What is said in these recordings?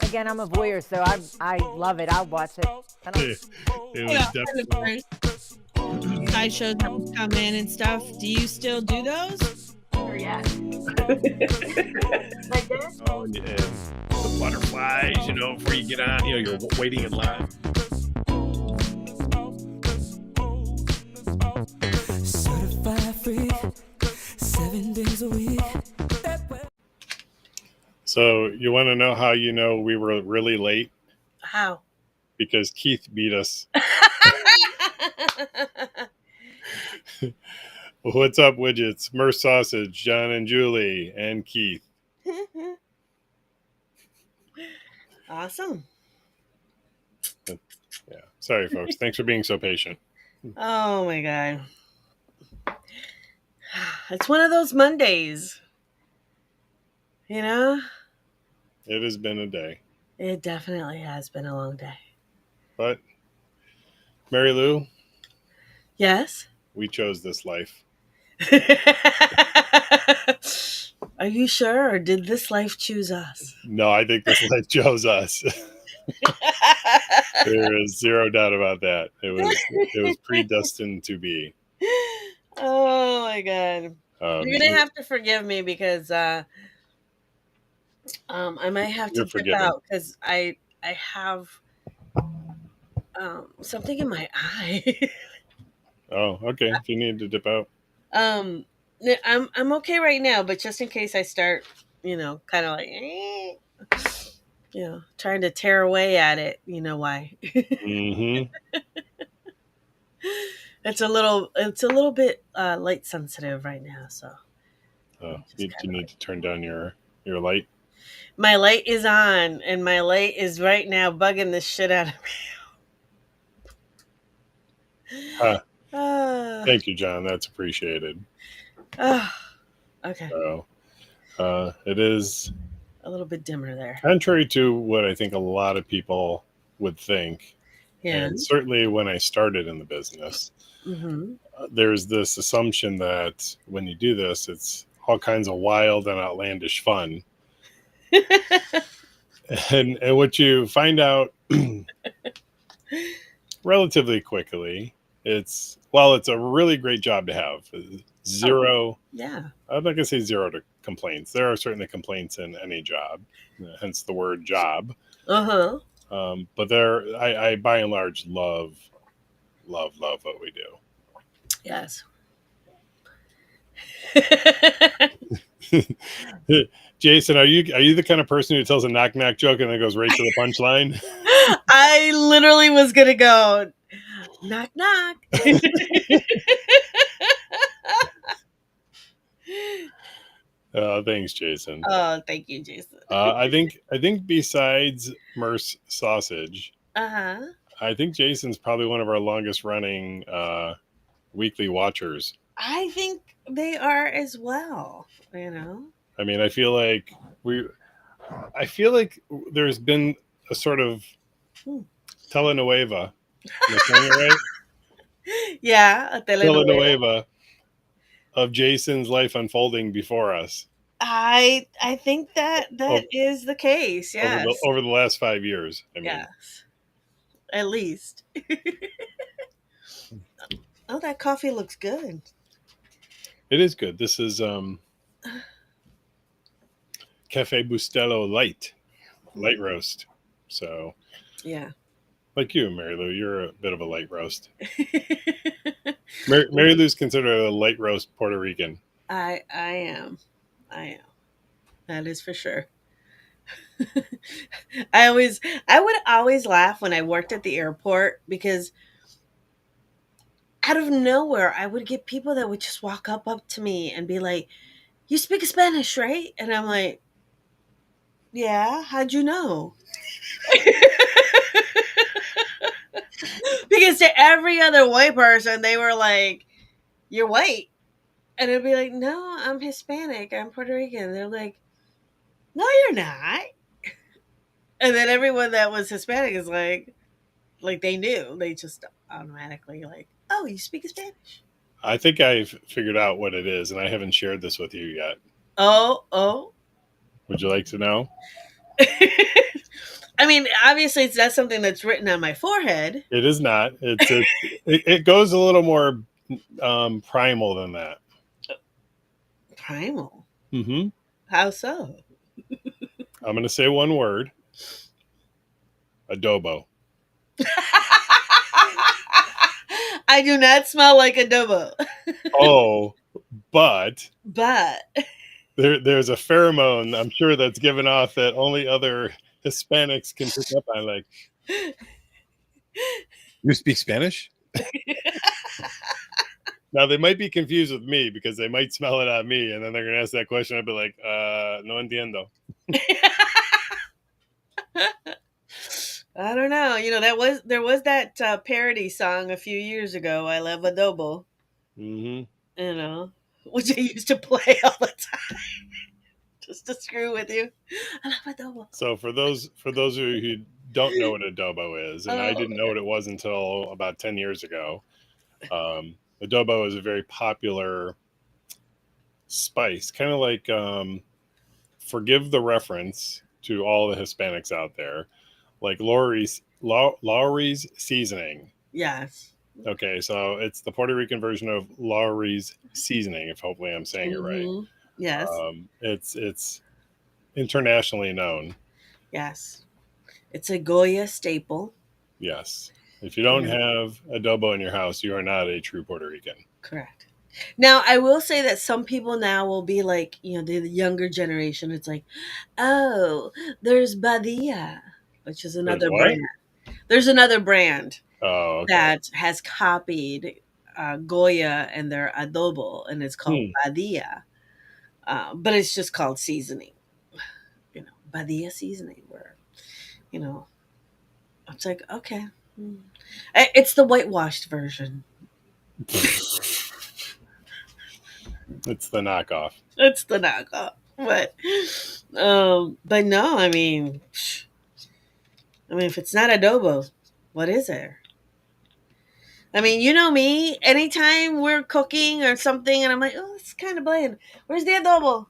Again, I'm a voyeur, so I love it. I'll watch it. It was definitely. Sideshows that would come in and stuff. Do you still do those? Yeah. Oh, and the butterflies, before you get on, you're waiting in line. Certified free, 7 days a week. So you want to know how you know we were really late? How? Because Keith beat us. What's up, widgets? Merce Sausage, John and Julie, and Keith. Awesome. Yeah. Sorry, folks. Thanks for being so patient. Oh my God. It's one of those Mondays. It has been a day. It definitely has been a long day. But, Marilu, Yes? we chose this life. Are you sure, or did this life choose us? No, I think this life chose us. There is zero doubt about that. It was predestined to be. Oh my God. You're gonna have to forgive me because I might have to You're dip forgiven. out because I have something in my eye. Oh, okay. If you need to dip out. I'm okay right now, but just in case I start, kind of like, trying to tear away at it, you know why? Mm-hmm. It's a little bit light sensitive right now, so You need to turn down your light. my light is on, and my light is right now bugging the shit out of me. Thank you, John. That's appreciated. Okay. So, it is A little bit dimmer there. contrary to what I think a lot of people would think, Yeah. and certainly when I started in the business, Mm-hmm. there's this assumption that when you do this, it's all kinds of wild and outlandish fun. And what you find out relatively quickly, it's a really great job to have. Zero. Yeah. I'm not going to say zero to complaints. There are certainly complaints in any job, hence the word job. Uh-huh. But I by and large love what we do. Yes. Jason, are you the kind of person who tells a knock knock joke and then goes right to the punchline? I literally was gonna go knock knock. Thanks, Jason. Oh, thank you, Jason. I think besides Merce Sausage, Uh-huh. I think Jason's probably one of our longest running weekly watchers. I think they are as well, I mean, I feel like there's been a sort of telenovela. Am I saying it right? Yeah, a telenovela. Telenovela of Jason's life unfolding before us. I think that is the case. Yes. Over the last 5 years. I mean, yes. At least. Oh, that coffee looks good. It is good. This is Cafe Bustelo light roast. So, yeah, like you, Marilu, you're a bit of a light roast. Marilu's considered a light roast Puerto Rican. I am. That is for sure. I would always laugh when I worked at the airport because out of nowhere I would get people that would just walk up to me and be like, "You speak Spanish, right?" And I'm like, "Yeah, how'd you know?" Because to every other white person, they were like, "You're white." And I'd be like, "No, I'm Hispanic. I'm Puerto Rican." They're like, "No, you're not." And then everyone that was Hispanic is like they knew. They just automatically like, "Oh, you speak Spanish." I think I've figured out what it is, and I haven't shared this with you yet. Oh. Would you like to know? I mean, obviously, it's not something that's written on my forehead. It is not. It goes a little more primal than that. Primal. Mm-hmm. How so? I'm going to say one word: adobo. I do not smell like adobo, Oh, but but there's a pheromone I'm sure that's given off that only other Hispanics can pick up on. Like, you speak Spanish? Now they might be confused with me because they might smell it on me, and then they're gonna ask that question. I'd be like, no entiendo. I don't know. You know, there was that parody song a few years ago. I love adobo. Mm-hmm. You know, which I used to play all the time just to screw with you. I love adobo. So for those of you who don't know what adobo is, and I Oh, didn't know what it was until about 10 years ago, adobo is a very popular spice, kind of like forgive the reference to all the Hispanics out there, like Lowry's seasoning. yes. Okay, so it's the Puerto Rican version of Lowry's seasoning. If hopefully I'm saying it right. Hmm. Yes. It's internationally known. Yes. It's a Goya staple. Yes. If you don't Yeah. have adobo in your house, you are not a true Puerto Rican. Correct. Now, I will say that some people now will be like, you know, the younger generation. It's like, oh, there's Badia, which is There's another what? brand. There's another brand Oh, okay. that has copied Goya and their adobo, and it's called Hmm. Badia. But it's just called seasoning. You know, Badia seasoning, where, you know, it's like, okay. It's the whitewashed version. It's the knockoff. It's the knockoff. But no, I mean, if it's not adobo, what is there? I mean, you know me. Anytime we're cooking or something, and I'm like, oh, it's kind of bland. Where's the adobo?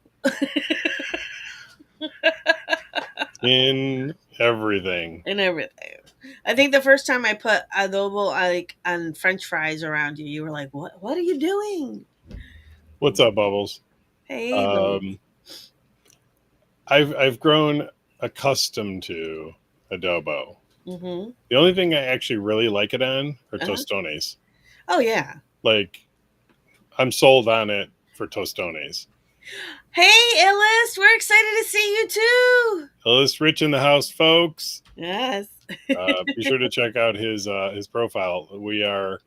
In everything. And everything. I think the first time I put adobo like on French fries around you, you were like, "What? What are you doing?" What's up, Bubbles? Hey, Bo. Um, I've grown accustomed to adobo. Mm-hmm. The only thing I actually really like it on are Uh-huh. tostones. Oh yeah. Like, I'm sold on it for tostones. Hey, Ellis, we're excited to see you too. Ellis Rich in the house, folks. Yes. Be sure to check out his profile. We're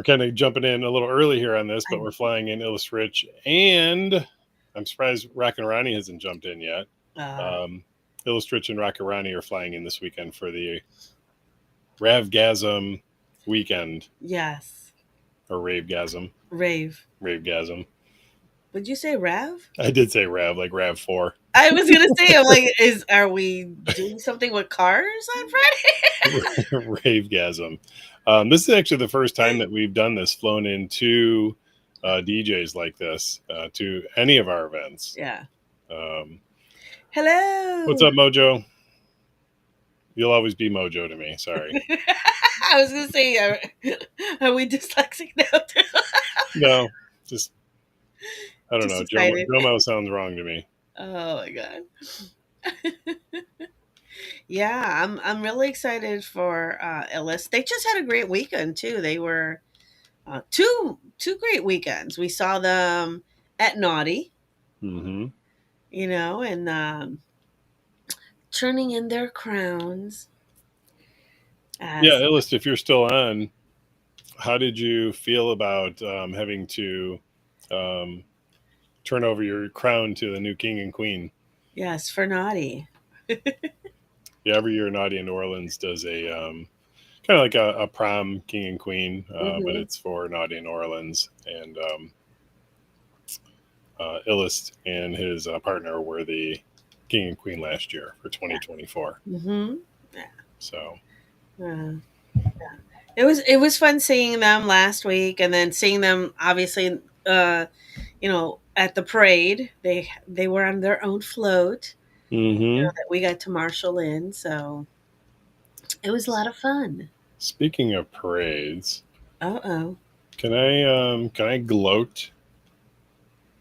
kind of jumping in a little early here on this, but we're flying in Illis Rich, and I'm surprised Rock and Ronnie hasn't jumped in yet. Illis Rich and Rock and Ronnie are flying in this weekend for the Ravgasm weekend, Yes. or Ravegasm. Ravegasm. Would you say Rav? I did say Rav, like Rav4. I was gonna say, I'm like, are we doing something with cars on Friday? Ravegasm. This is actually the first time that we've done this, flown in two DJs like this to any of our events. Yeah. Um, Hello. What's up, Mojo? You'll always be Mojo to me. Sorry. I was gonna say, are we dyslexic now? No, just I don't Just know. excited. Jomo sounds wrong to me. Oh my god. Yeah, I'm really excited for Ellis. They just had a great weekend too. They were two great weekends. We saw them at Naughty, Mm-hmm. you know, and turning in their crowns. Yeah, Illist, if you're still on, how did you feel about having to turn over your crown to the new king and queen? Yes, for Naughty. Yeah, every year Naughty in New Orleans does a kind of like a prom king and queen, but it's for Naughty in New Orleans. And Illist and his partner were the king and queen last year for 2024. Mm-hmm. Yeah. So it was fun seeing them last week, and then seeing them obviously, you know, at the parade. They were on their own float, Mm-hmm. that we got to marshal in. So it was a lot of fun. Speaking of parades, Uh-oh. can I gloat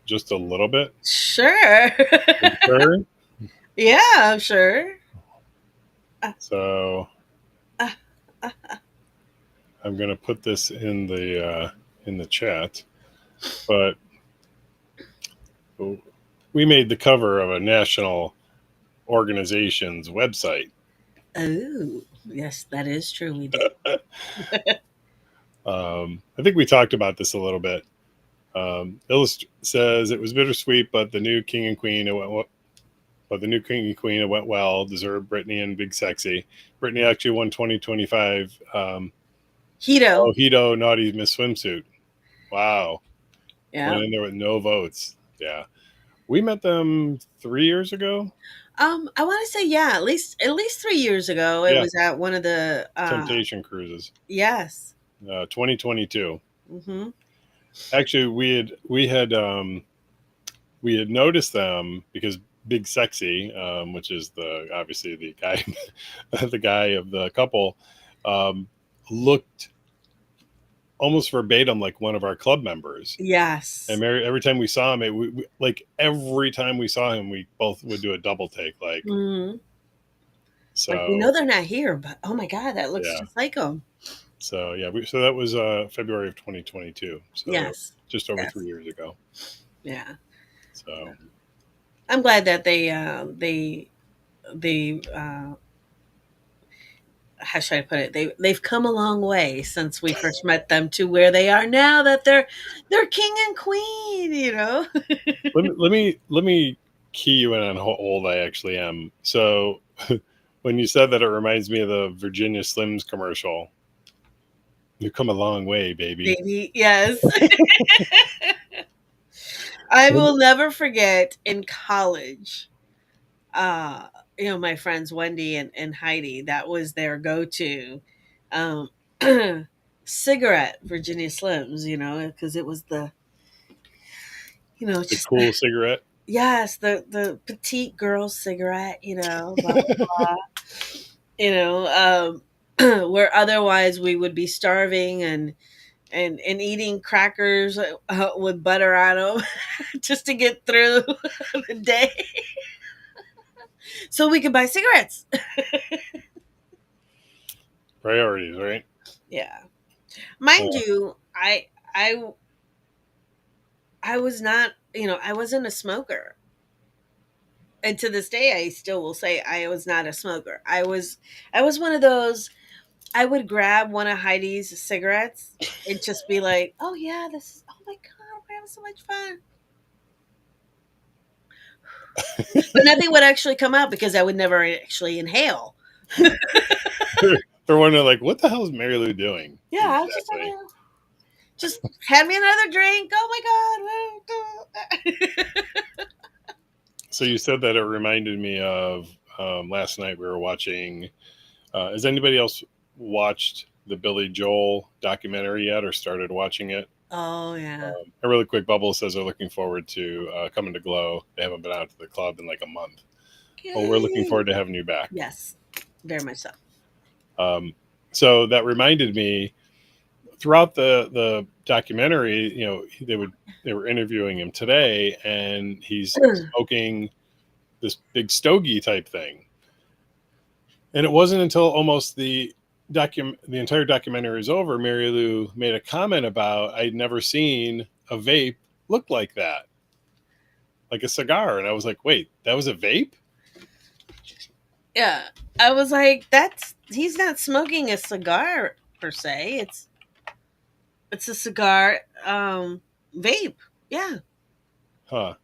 just a little bit? Sure. Sure. Yeah, I'm sure. So Uh, I'm gonna put this in the chat, but we made the cover of a national organization's website. oh, yes, that is true. We did. I think we talked about this a little bit. Says it was bittersweet, but the new king and queen it went well. Deserved Brittany and Big Sexy. Brittany actually won 2025. Hito. Hito Naughty Miss Swimsuit. Wow, Yeah. went in there with no votes. Yeah, we met them 3 years ago. I want to say yeah, at least 3 years ago. It Yeah, was at one of the Temptation Cruises. yes. 2022. Mm-hmm. Actually, we had noticed them because Big Sexy, which is obviously the guy, the guy of the couple, um, looked almost verbatim like one of our club members. Yes. And every time we saw him, like every time we saw him, we both would do a double take. Like, Mm-hmm. Like we so know they're not here, but oh my god, that looks yeah. just like them. So yeah, so that was February of 2022. So Yes. just over Yes. 3 years ago. Yeah. So I'm glad that they how should I put it? They've come a long way since we first met them to where they are now that they're king and queen, you know. let me key you in on how old I actually am. So when you said that, it reminds me of the Virginia Slims commercial. You've come a long way, baby. Baby, yes. I will never forget in college, uh, my friends Wendy and Heidi, that was their go-to um, cigarette, Virginia Slims, because it was The just cool cigarette. yes, the petite girl cigarette, blah, blah, blah, where otherwise we would be starving and eating crackers with butter on them just to get through the day so we could buy cigarettes. Priorities, right? Yeah. Mind Yeah. you, I I was not, I wasn't a smoker. And to this day I still will say I was not a smoker. I was one of those. I would grab one of Heidi's cigarettes and just be like, "Oh yeah, oh my god, we're having so much fun." But nothing would actually come out because I would never actually inhale. They're wondering, like, what the hell is Mary Lou doing? Yeah, I was Exactly. just hand me another drink. Oh my god. So you said that it reminded me of last night we were watching. Has anybody else watched the Billy Joel documentary yet, or started watching it? Oh yeah. A really quick bubble says they're looking forward to coming to Glow. They haven't been out to the club in like a month. Well, we're looking forward to having you back. Yes, very much so. So that reminded me throughout the documentary, they were interviewing him today, and he's smoking this big stogie type thing. And it wasn't until almost the entire documentary is over, Mary Lou made a comment about I'd never seen a vape look like that, like a cigar, and I was like, wait, that was a vape? Yeah, I was like, he's not smoking a cigar per se. It's a cigar vape. Yeah. Huh.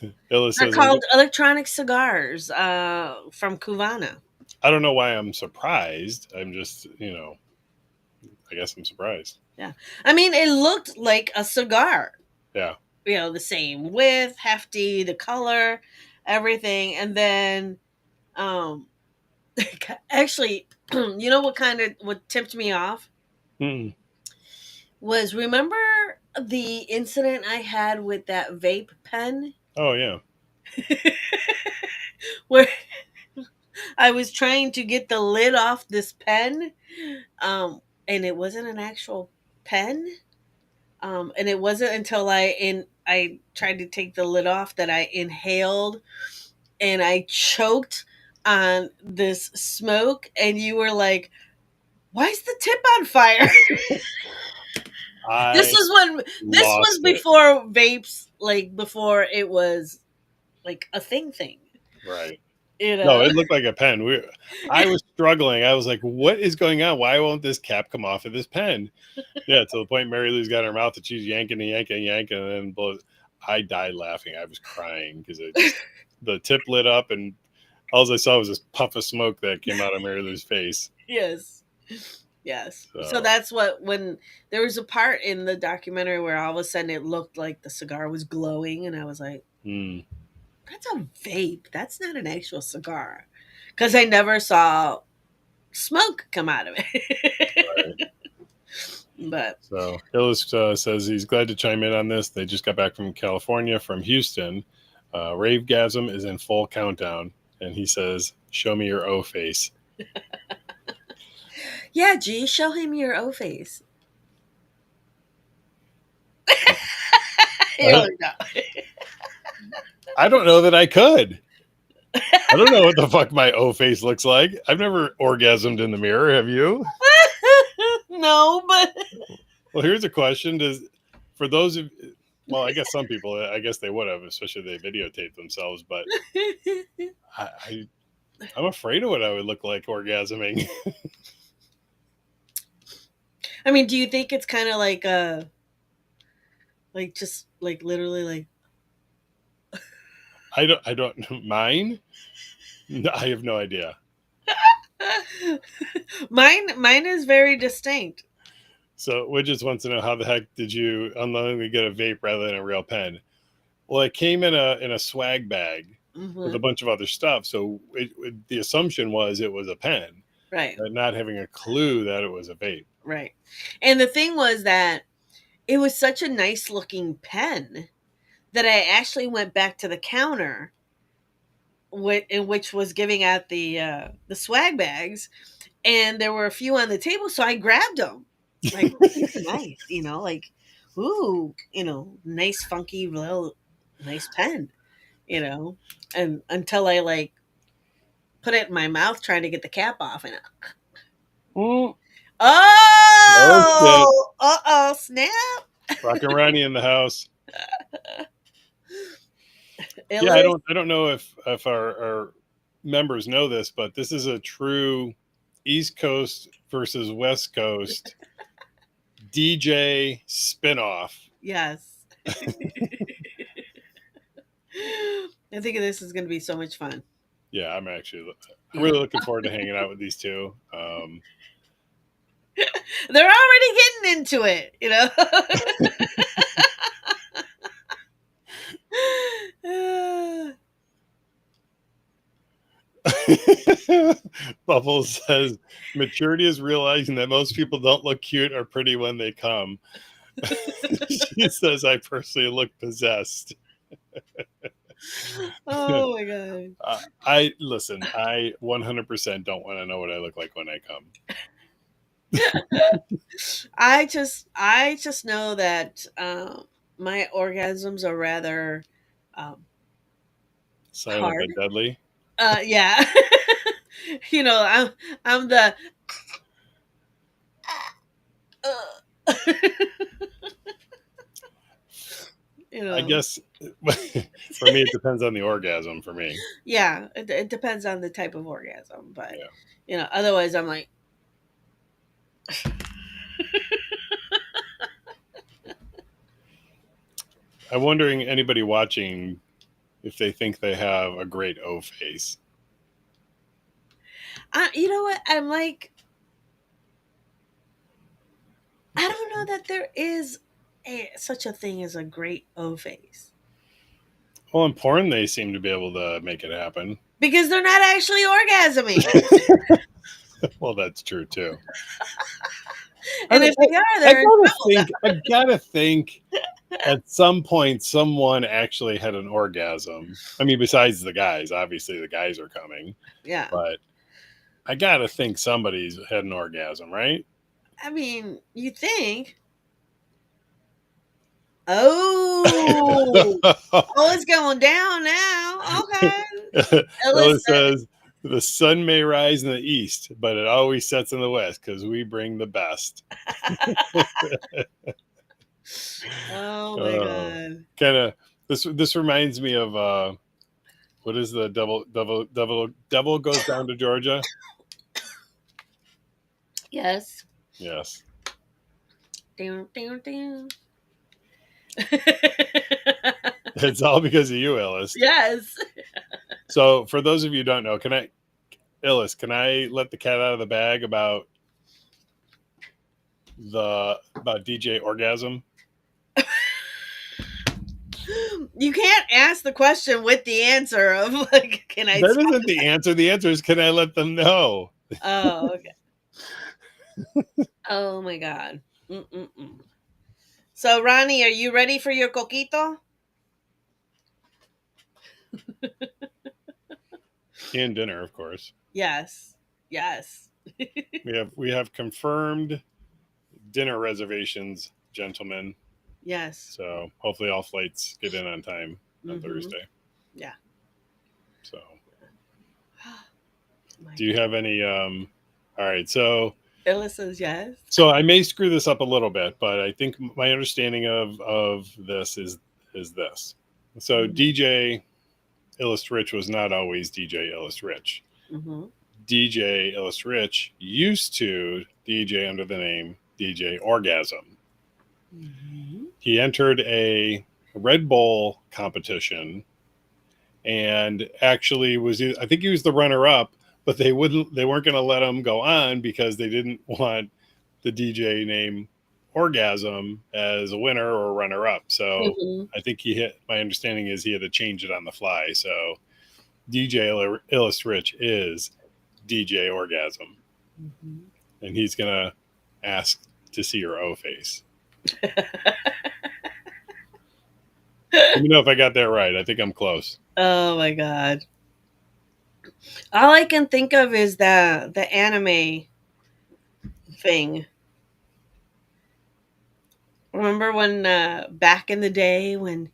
Illa They're says, called electronic cigars from Cubana. I don't know why I'm surprised. I'm just, I guess I'm surprised. Yeah. I mean, it looked like a cigar. Yeah. The same width, hefty, the color, everything. And then actually, what tipped me off Mm. was, remember the incident I had with that vape pen Oh yeah. where I was trying to get the lid off this pen, and it wasn't an actual pen. And it wasn't until I tried to take the lid off that I inhaled and I choked on this smoke, and you were like, "Why is the tip on fire?" I This was lost it. before vapes, like before it was like a thing. Right. You No, know? it looked like a pen. I was struggling. I was like, "What is going on? Why won't this cap come off of this pen?" Yeah, to the point Mary Lou's got her mouth and she's yanking and yanking and yanking, and then blows. I died laughing. I was crying because the tip lit up, and all I saw was this puff of smoke that came out of Mary Lou's face. Yes. Yes. So So, that's when there was a part in the documentary where all of a sudden it looked like the cigar was glowing, and I was like, mm, that's a vape. That's not an actual cigar. Because I never saw smoke come out of it. right. But So Hillis says he's glad to chime in on this. They just got back from California, from Houston. Ravegasm is in full countdown, and he says, "Show me your O face." yeah, G, show him your O face. You don't know. I don't know that I could. I don't know what the fuck my O face looks like. I've never orgasmed in the mirror. Have you? No, but Well, here's a question: for those of, well, I guess some people, I guess they would have, especially if they videotape themselves. But I'm afraid of what I would look like orgasming. I mean, do you think it's kind of like just like literally like I don't mine. I have no idea. mine is very distinct. So Widgets wants to know, how the heck did you unknowingly get a vape rather than a real pen? Well, it came in a swag bag with a Mhm. bunch of other stuff. So the assumption was it was a pen, Right, but not having a clue that it was a vape. right. And the thing was that it was such a nice looking pen that I actually went back to the counter, in which was giving out the swag bags, and there were a few on the table, so I grabbed them. Like, "Ooh, these are nice, like, ooh, nice, funky, little, nice pen, and until I like put it in my mouth trying to get the cap off, and Mm. Oh, snap! shit. Rockin' Ronnie in the house. It Yeah, I looks- don't know if our members know this, but this is a true East Coast versus West Coast DJ spinoff. yes. I think this is going to be so much fun. Yeah, I'm really looking forward to hanging out with these two. They're already getting into it, Bubbles says maturity is realizing that most people don't look cute or pretty when they come. She says, I personally look possessed. Oh my god. I 100% don't want to know what I look like when I come. I just know that my orgasms are rather Silent hard. but deadly. Yeah. I'm the I guess for me it depends on the orgasm for me. yeah, it depends on the type of orgasm, but otherwise I'm like I'm wondering, anybody watching, if they think they have a great O face. you know what? I'm like, I don't know that there is such a thing as a great O face. Well, in porn, they seem to be able to make it happen. Because they're not actually orgasming. Well, that's true too. And if they are, I they're in gotta trouble. think. I gotta think. At some point, someone actually had an orgasm. I mean, besides the guys, obviously the guys are coming, Yeah. but I gotta think somebody's had an orgasm, right? I mean, you think. Oh. Oh, it's going down now. Okay. Ella Alyssa. says the sun may rise in the east, but it always sets in the west because we bring the best. Oh my god. Kind of this reminds me of what is the devil goes down to Georgia? Yes. Yes. Down, down, down. It's all because of you, Ellis. Yes. So for those of you who don't know, Ellis, can I let the cat out of the bag about DJ Orgasm? You can't ask the question with the answer of like, can I? That isn't the answer. The answer is, can I let them know? Oh, okay. Oh my god. Mm-mm-mm. So, Ronnie, are you ready for your coquito? And dinner, of course. Yes. Yes. We have confirmed dinner reservations, gentlemen. Yes. So hopefully all flights get in on time on Mhm. Thursday. Yeah. So My do you have any all right, so Ella says yes. so I may screw this up a little bit, but I think my understanding of this is this. So Mhm. DJ Illust Rich was not always DJ Illust Rich. Mm-hmm. DJ Illust Rich used to DJ under the name DJ Orgasm. Mm-hmm. He entered a Red Bull competition and actually I think he was the runner up, but they weren't going to let him go on because they didn't want the DJ name Orgasm as a winner or runner up. So Mm-hmm. I think my understanding is he had to change it on the fly. So DJ Illust Rich is DJ Orgasm. Mm-hmm. And he's going to ask to see your O face. Let me know if I got that right. I think I'm close. Oh my god. All I can think of is the anime thing. Remember when back in the day when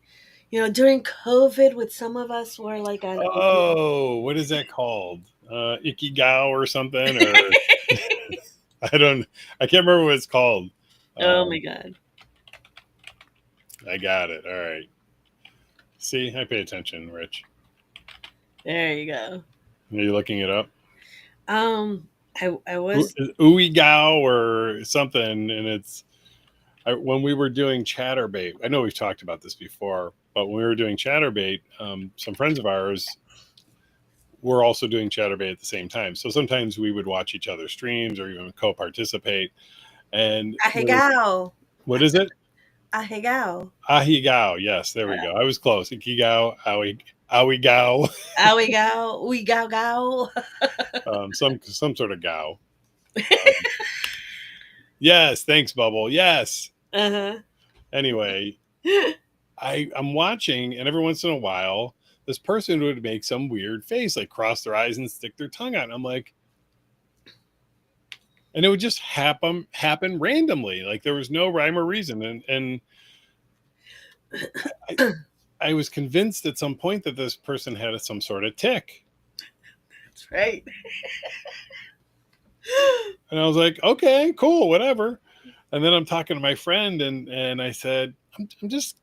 during COVID when some of us were like on Oh, what is that called? Ikigao or something? Or I can't remember what it's called. Oh my god. I got it. All right. See, I pay attention, Rich. There you go. Are you looking it up? I was Uigao or something, and it's when we were doing Chatterbait. I know we've talked about this before, but when we were doing Chatterbait, some friends of ours were also doing Chatterbait at the same time. So sometimes we would watch each other's streams or even co-participate. And Ahegao. what is it? Ahegao. Ahigao. Yes, there we go. I was close. Ikigao, Awigao. Ahegao. We gao gao. Some sort of gao. Yes, thanks, Bubble. Yes. Uh-huh. Anyway, I'm watching, and every once in a while, this person would make some weird face, like cross their eyes and stick their tongue out. And I'm like, and it would just happen randomly, like there was no rhyme or reason. And I was convinced at some point that this person had some sort of tick. That's right. And I was like, okay, cool, whatever. And then I'm talking to my friend, and I said, I'm just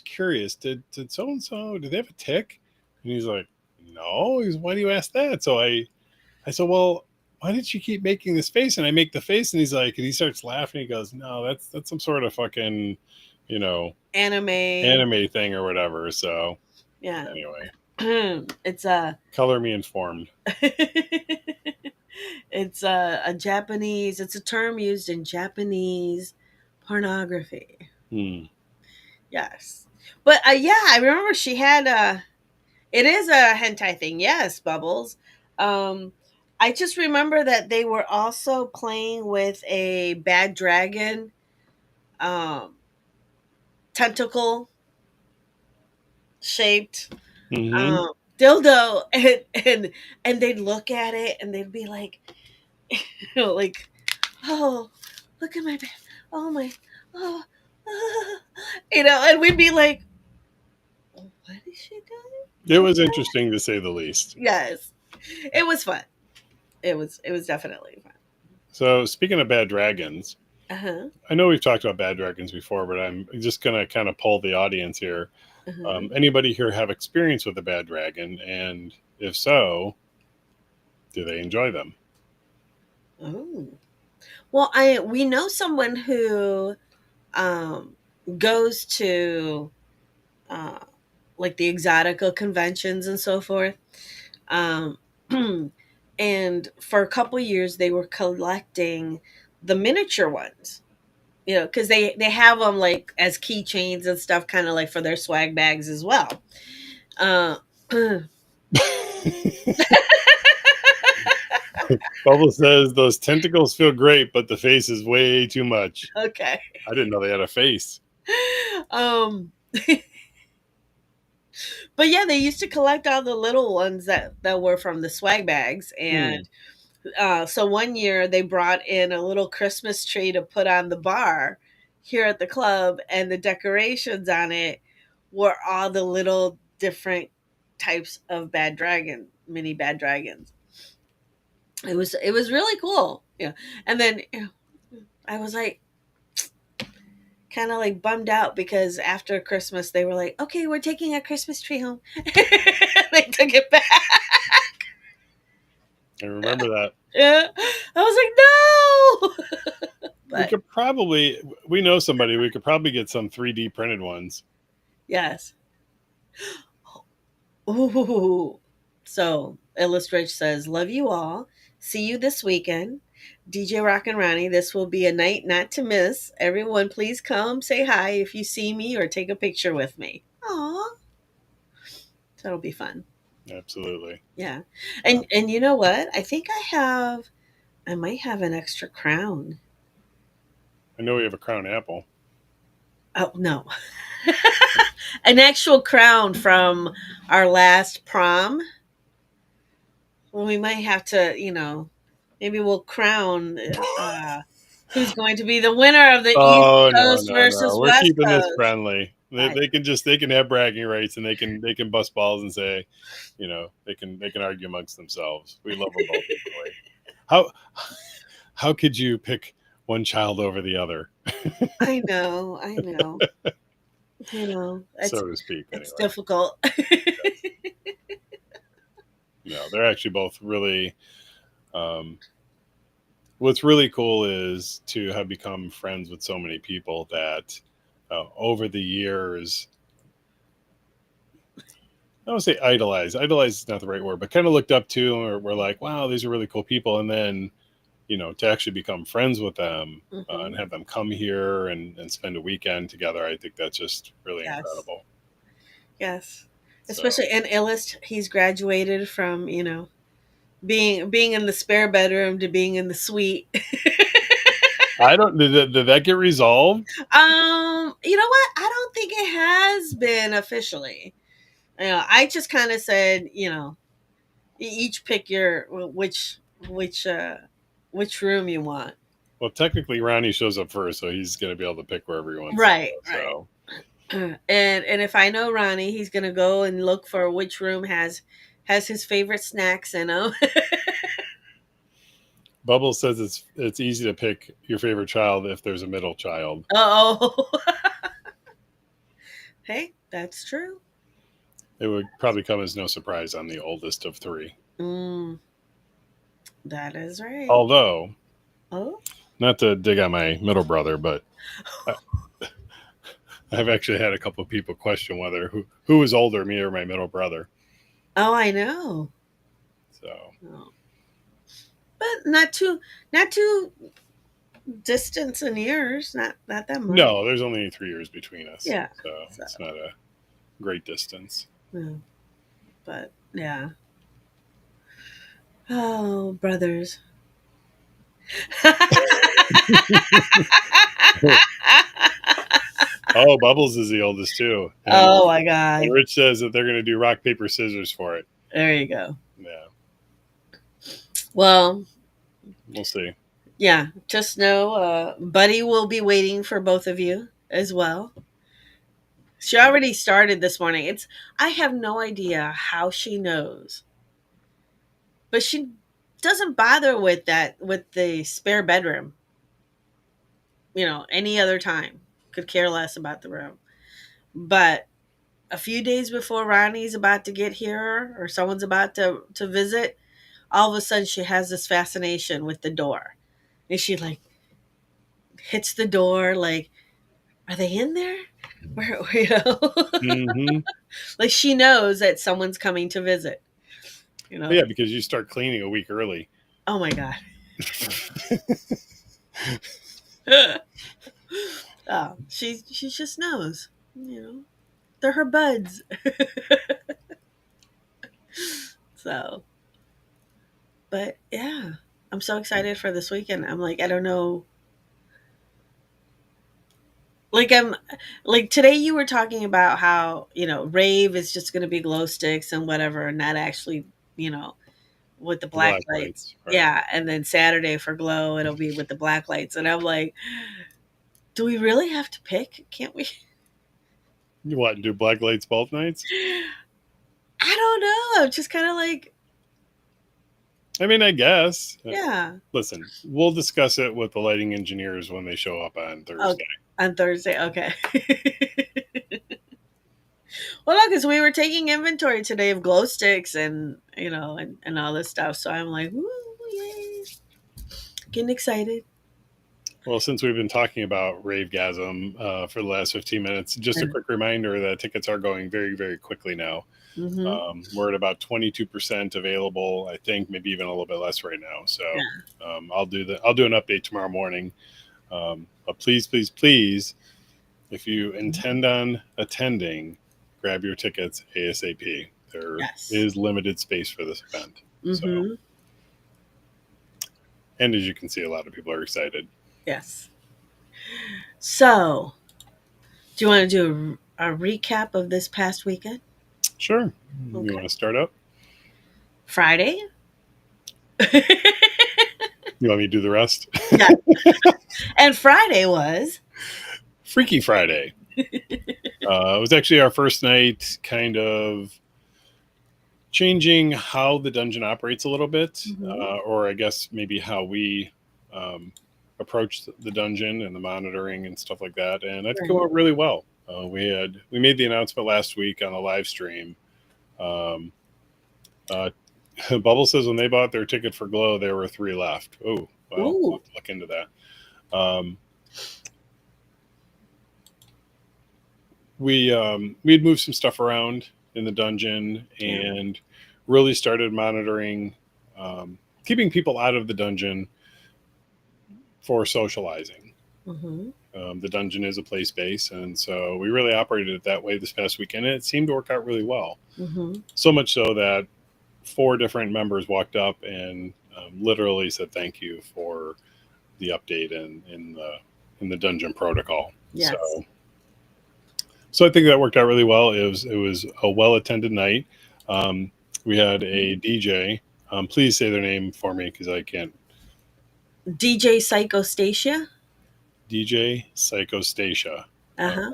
curious. Did so and so? Did they have a tick? And he's like, no. He's, why do you ask that? So I said, well, why did you keep making this face? And I make the face, and he's like, and he starts laughing. He goes, no, that's some sort of fucking, anime thing or whatever. So Yeah. anyway, It's a color me informed. it's a Japanese. It's a term used in Japanese pornography. Yes, but yeah, I remember she had a. It is a hentai thing, yes, Bubbles. I just remember that they were also playing with a bad dragon um, tentacle shaped Hmm. um, dildo, and they'd look at it and they'd be like, like, oh, look at my, oh my, oh, and we'd be like, oh, what is she It doing? was interesting to say the least. Yes, it was fun. It was definitely fun. So, speaking of bad dragons, Uh huh. I know we've talked about bad dragons before, but I'm just going to kind of poll the audience here. Uh huh. Anybody here have experience with a bad dragon? And if so, do they enjoy them? Oh. Well, I we know someone who um, goes to uh, like the exotica conventions and so forth. Um, and for a couple years, they were collecting the miniature ones. You know, because they have them like as keychains and stuff, kind of like for their swag bags as well. Uh, Bubble says those tentacles feel great, but the face is way too much. okay. I didn't know they had a face. Um, but yeah, they used to collect all the little ones that were from the swag bags, Hmm. and so one year they brought in a little Christmas tree to put on the bar here at the club, and the decorations on it were all the little different types of mini bad dragons. It was really cool. Yeah. And then I was like kind of like bummed out because after Christmas they were like, "Okay, we're taking our Christmas tree home." They took it back. I remember that. Yeah. I was like, "No!" We But could probably, we know somebody, we could probably get some 3D printed ones. yes. Ooh. So Illustrate says, "Love you all. See you this weekend. DJ Rock and Ronnie, this will be a night not to miss. Everyone, please come say hi if you see me or take a picture with me." Aw. So it'll be fun. Absolutely. Yeah. Uh, And you know what? I might have an extra crown. I know we have a crown apple. Oh no. An actual crown from our last prom. Well, we might have to, maybe we'll crown who's going to be the winner of the East Oh no, Coast no, no. versus We're West keeping this Coast. friendly. I, They can have bragging rights and they can bust balls and say, they can argue amongst themselves. We love them both equally. How how could you pick one child over the other, I know, I know, it's so to speak? it's Anyway, difficult. no, they're actually both really. Um, what's really cool is to have become friends with so many people that over the years, I don't say idolize. Idolize is not the right word, but kind of looked up to, or we're like, wow, these are really cool people. And then, to actually become friends with them Hmm. and have them come here and spend a weekend together, I think that's just really Yes, incredible. yes, So especially in Illust, he's graduated from being in the spare bedroom to being in the suite. I don't, did that get resolved? You know what? I don't think it has been officially. I just kind of said, each pick your which uh which room you want. Well, technically, Ronnie shows up first, so he's going to be able to pick wherever he wants to Right, go. right. So And if I know Ronnie, he's gonna go and look for which room has his favorite snacks in them. Bubbles says it's easy to pick your favorite child if there's a middle child. Oh, hey, that's true. It would probably come as no surprise I'm the oldest of three. Mm, that is right. Although, Oh, not to dig on my middle brother, but I, I've actually had a couple of people question whether who was older, me or my middle brother. oh, I know. So Oh. But not too distance in years. Not that much. no, there's only 3 years between us, Yeah. so So, it's not a great distance. yeah. But yeah. Oh, brothers. Oh, Bubbles is the oldest too, Oh my and god. Rich says that they're going to do rock paper scissors for it. There you go. Yeah, Well, we'll see. yeah, just know Buddy will be waiting for both of you as well. She already started this morning. It's I have no idea how she knows. But she doesn't bother with that with the spare bedroom. Any other time. Could care less about the room. But a few days before Ronnie's about to get here or someone's about to visit, all of a sudden she has this fascination with the door. And she like hits the door like, are they in there? Where? Hmm. Like she knows that someone's coming to visit. Yeah, because you start cleaning a week early. Oh my god. Oh, she just knows. They're her buds. So, but yeah, I'm so excited for this weekend. I'm like, I don't know. Like like today you were talking about how, rave is just going to be glow sticks and whatever and not actually, you know, with the The black black lights. lights, right? Yeah, and then Saturday for glow it'll be with the black lights and I'm like, do we really have to pick? Can't we? You what? Do black lights both nights? I don't know. I'm just kind of like, I mean, I guess. yeah. Listen, we'll discuss it with the lighting engineers when they show up on Oh, Thursday. on Thursday. Okay. Well, no, because we were taking inventory today of glow sticks and and all this stuff. So I'm like, woo, yay, getting excited. Well, since we've been talking about Ravegasm for the last 15 minutes, just a quick reminder that tickets are going very, very quickly now. Mm-hmm. We're at about 22% available, I think, maybe even a little bit less right now. So Yeah. I'll do an update tomorrow morning. But please, please, please, if you intend on attending, grab your tickets ASAP. There Yes. is limited space for this event. So, Mm-hmm. and as you can see, a lot of people are excited. Yes. So, do you want to do a recap of this past weekend? Sure. Okay. You want to start up? Friday. You want me to do the rest? Yeah. And Friday was Freaky Friday. It was actually our first night kind of changing how the dungeon operates a little bit, or I guess maybe how we approach the dungeon and the monitoring and stuff like that. And I think it went really well. We made the announcement last week on a live stream. Bubble says when they bought their ticket for Glow, there were 3 left. Oh, well, we'll have to look into that. We had moved some stuff around in the dungeon and really started monitoring, keeping people out of the dungeon for socializing. The dungeon is a play space, and so we really operated it that way this past weekend, and it seemed to work out really well. So much so that 4 different members walked up and literally said thank you for the update in the dungeon protocol. Yes. So I think that worked out really well. It was a well attended night. We had a DJ. Please say their name for me because I can't. DJ Psychostasia. DJ Psychostasia. Uh-huh.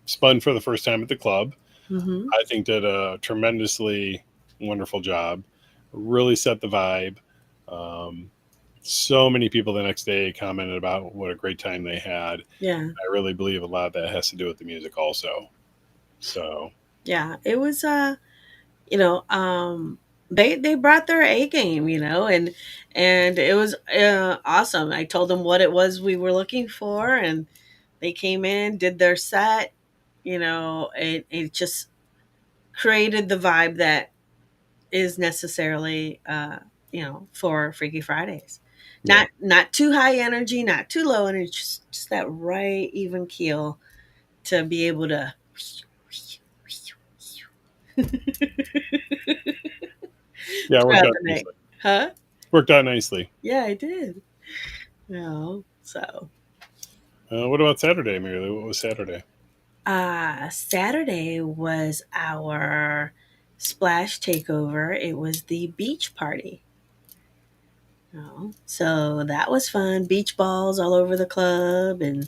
Spun for the first time at the club. Mm-hmm. I think did a tremendously wonderful job. Really set the vibe. So many people the next day commented about what a great time they had. Yeah. I really believe a lot of that has to do with the music also. So yeah, it was they brought their A game, and it was awesome. I told them what it was we were looking for and they came in, did their set, it just created the vibe that is necessarily for Freaky Fridays. Not too high energy, not too low energy, just that right even keel to be able to yeah, it worked out nicely. Huh? Worked out nicely. Yeah, I did. So What about Saturday, Marilu? What was Saturday? Saturday was our splash takeover. It was the beach party. So that was fun. Beach balls all over the club, and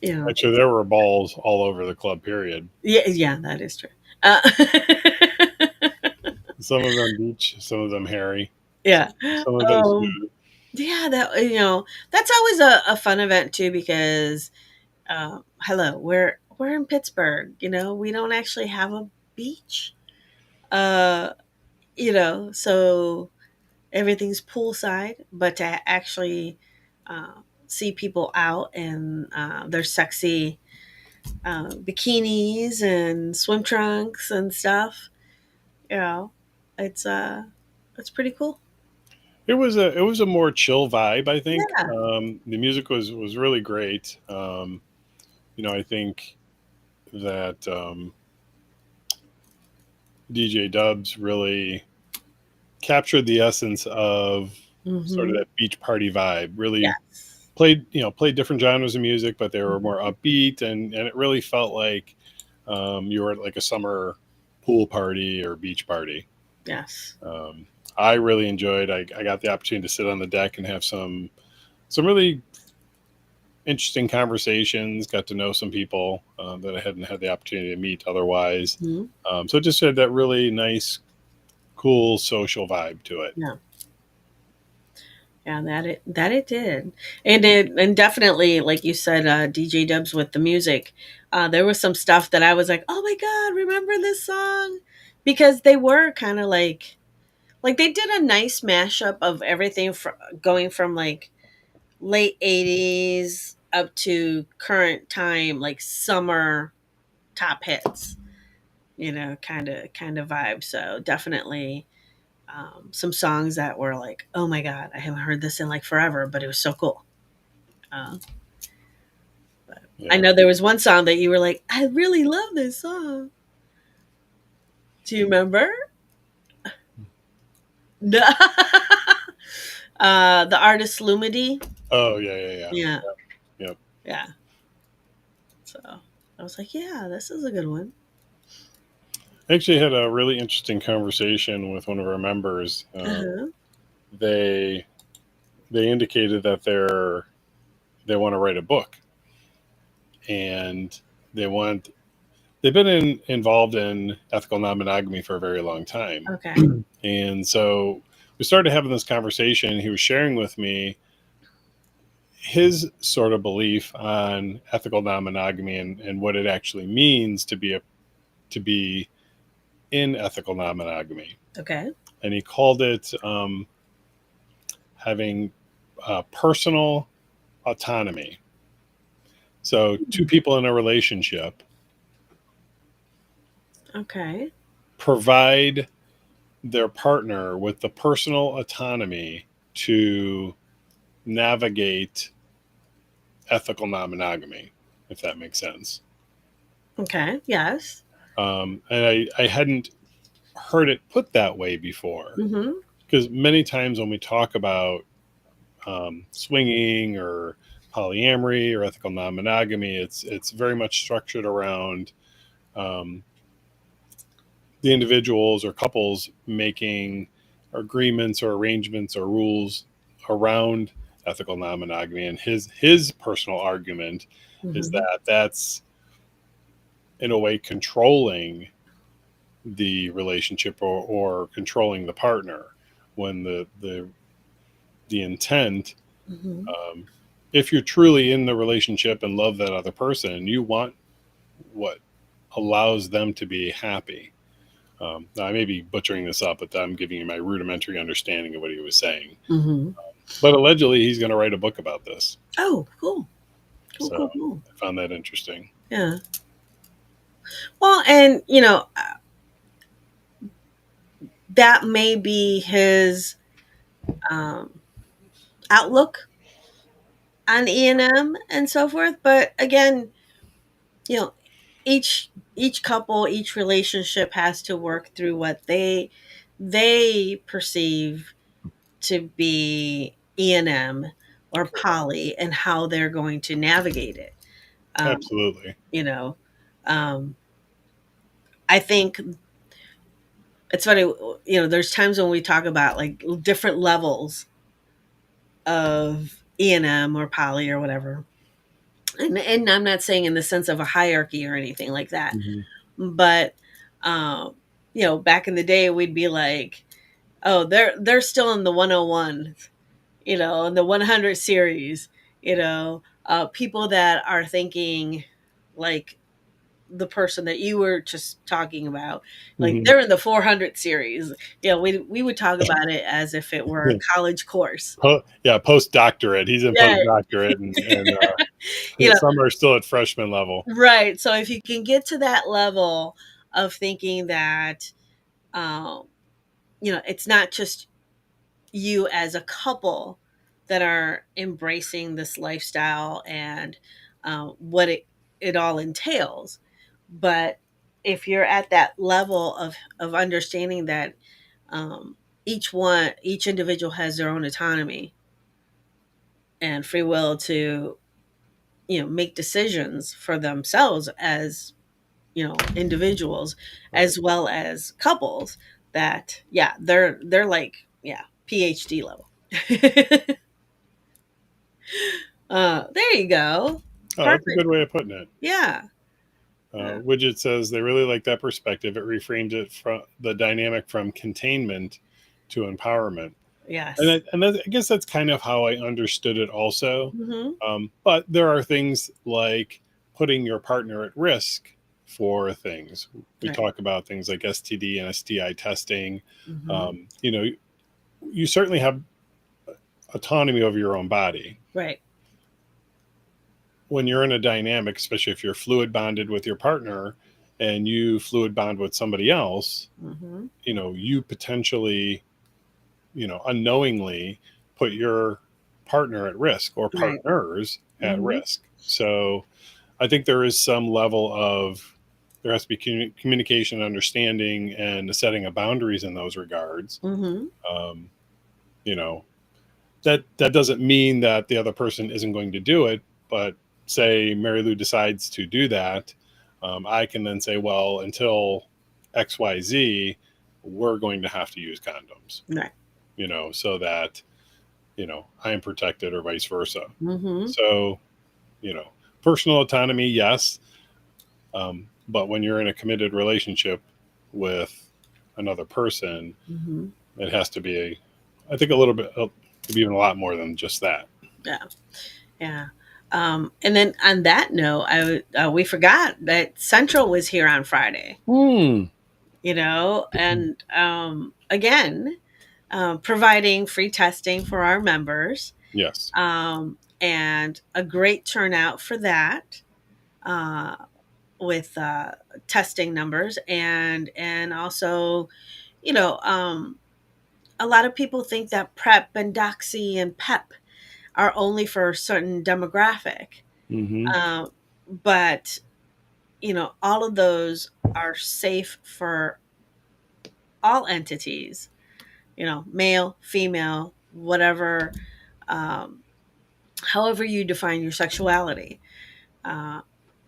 you know, Actually, there were balls all over the club. Period. yeah, that is true. Uh, Some of them beach, some of them hairy, yeah. some of them Um, smooth. yeah, that's always a fun event too because hello, we're in Pittsburgh. We don't actually have a beach. Uh, so everything's poolside, but to actually see people out and their sexy bikinis and swim trunks and stuff, you know, it's it's pretty cool. It was a more chill vibe, I think. Yeah. The music was really great. I think that DJ Dubs really captured the essence of sort of Mm-hmm. that beach party vibe. Really Yes. played different genres of music, but they were more upbeat, and it really felt like you were at like a summer pool party or beach party. Yes. Um, I really enjoyed. I got the opportunity to sit on the deck and have some really interesting conversations. Got to know some people that I hadn't had the opportunity to meet otherwise. Mhm. So it just had that really nice, cool social vibe to it. Yeah. Yeah, that it did, and definitely, like you said, DJ Dubs with the music. There was some stuff that I was like, "Oh my god, remember this song?" Because they were kind of like they did a nice mashup of everything going from like late '80s up to current time, like summer top hits. Kind of vibe. So definitely some songs that were like, oh my god, I haven't heard this in like forever, but it was so cool. Uh, I Yeah. know there was one song that you were like, I really love this song. Do you remember? No. The artist Lumity. Oh yeah, yeah, yeah. Yeah, Yep. yeah. So I was like, yeah, this is a good one. I actually had a really interesting conversation with one of our members. Uh-huh. They they indicated that they want to write a book, and they want they've been involved in ethical non-monogamy for a very long time. Okay. And so we started having this conversation. He was sharing with me his sort of belief on ethical non-monogamy and what it actually means to be in ethical non-monogamy. Okay. And he called it having personal autonomy. So two people in a relationship Okay. provide their partner with the personal autonomy to navigate ethical non-monogamy, if that makes sense. Okay. Yes. And I hadn't heard it put that way before, Mm-hmm. because many times when we talk about swinging or polyamory or ethical non-monogamy, it's very much structured around um, the individuals or couples making agreements or arrangements or rules around ethical non-monogamy. And his personal argument is Mm-hmm. that that's in a way controlling the relationship or controlling the partner, when the intent, Mm-hmm. um, if you're truly in the relationship and love that other person, you want what allows them to be happy. Now, I may be butchering this up, but I'm giving you my rudimentary understanding of what he was saying. Mm-hmm. But allegedly, he's going to write a book about this. Oh, cool. Cool. So Cool. Cool. I found that interesting. Yeah. Well, and that may be his um, outlook on E&M and so forth. But again, you know, each couple, each relationship has to work through what they they perceive to be E&M or poly, and how they're going to navigate it. Absolutely. You know, I think it's funny, there's times when we talk about like different levels of E&M or poly or whatever. And I'm not saying in the sense of a hierarchy or anything like that, Mhm. but back in the day, we'd be like, oh, they're still in the 101, in the 100 series, people that are thinking like the person that you were just talking about, like Mhm. they're in the 400 series. We would talk about it as if it were a college course. Postdoctorate. He's in Yeah. postdoctorate, and you know some are still at freshman level. right, so if you can get to that level of thinking that um it's not just you as a couple that are embracing this lifestyle and what it all entails. But if you're at that level of understanding that um, each individual has their own autonomy and free will to make decisions for themselves as individuals, Right. as well as couples, that they're like PhD level. There you go. Oh, that's a Perfect. good way of putting it. Yeah. Yeah. Widget says they really like that perspective. It reframes it from the dynamic from containment to empowerment. Yes. I guess that's kind of how I understood it also. Hmm. But there are things like putting your partner at risk for things. We Right. talk about things like STD and STI testing. Hmm. You certainly have autonomy over your own body. Right. When you're in a dynamic, especially if you're fluid bonded with your partner and you fluid bond with somebody else, Hmm. you potentially, unknowingly put your partner at risk or Right. partners at Hmm. risk. So I think there is some level of, there has to be communication, understanding, and the setting of boundaries in those regards. Hmm. Um, you know, that doesn't mean that the other person isn't going to do it, but say Mary Lou decides to do that, I can then say, well, until XYZ, we're going to have to use condoms, Right. so that, I am protected, or vice versa. Hmm. So, you know, personal autonomy, yes. But when you're in a committed relationship with another person, Hmm. it has to be, I think, a little bit, even a lot more than just that. Yeah. Yeah. And then on that note, we forgot that Central was here on Friday. And again, providing free testing for our members, Yes. and a great turnout for that, uh, with testing numbers, and also, a lot of people think that PrEP and Doxy and PEP are only for a certain demographic, Mm-hmm. um, but all of those are safe for all entities, male, female, whatever, um, however you define your sexuality. Uh,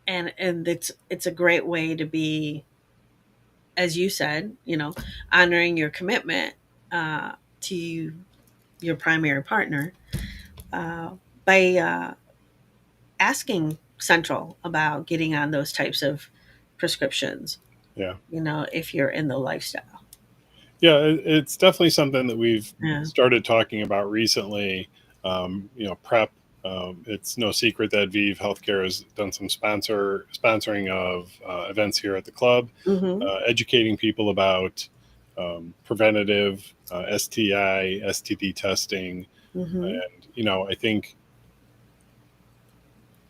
and it's a great way to be, as you said, honoring your commitment to your primary partner, uh, by asking Central about getting on those types of prescriptions, Yeah. if you're in the lifestyle. Yeah. It's definitely something that we've Yeah. started talking about recently. PrEP. It's no secret that Vive Healthcare has done some sponsoring of events here at the club, Hmm. educating people about preventative STI, STD testing. Hmm. And, I think,